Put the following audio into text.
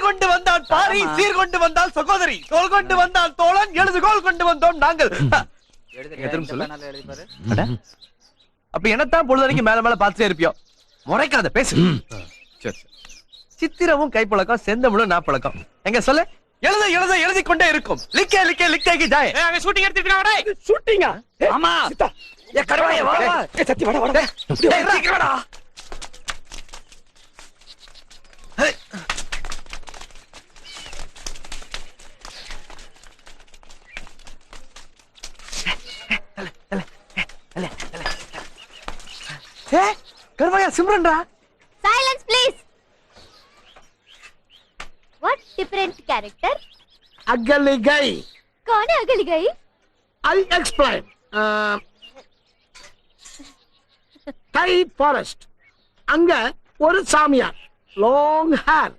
கொண்டு வந்தான் பாரி, சீர்கொண்டு வந்தால் சகோதரி, தோல் கொண்டு வந்தான் தோழன், எழுதுகோல் கொண்டு வந்தோம் நாங்கள். அப்ப என்னத்தான் பொழுதுக்கு மேல மேல பார்த்துட்டே இருப்பியோ? முறைக்காத பேசு. சித்திரமும் கைப்பழக்கம், செந்தமிழும் நாப்பழக்கம். எங்க சொல்ல? எழுத எழுத எழுதி கொண்டே இருக்கும். லிக்கே லிக்கே லிக்கேக்கு ஜாய். அங்க ஷூட்டிங் எடுத்துட்டாங்க. ஷூட்டிங்கா? ஆமா. ஏ கருவாயே வா வா. ஏ சத்தி வாடா வாடா. டேய் சீக்கிரம் வாடா. ஏ கருவாயா சிம்ரன்டா. Silence, please. What different character? Ugly guy. कौन है अगली गई? I'll explain. Thai forest. அங்க ஒரு சாமியார். Long hair.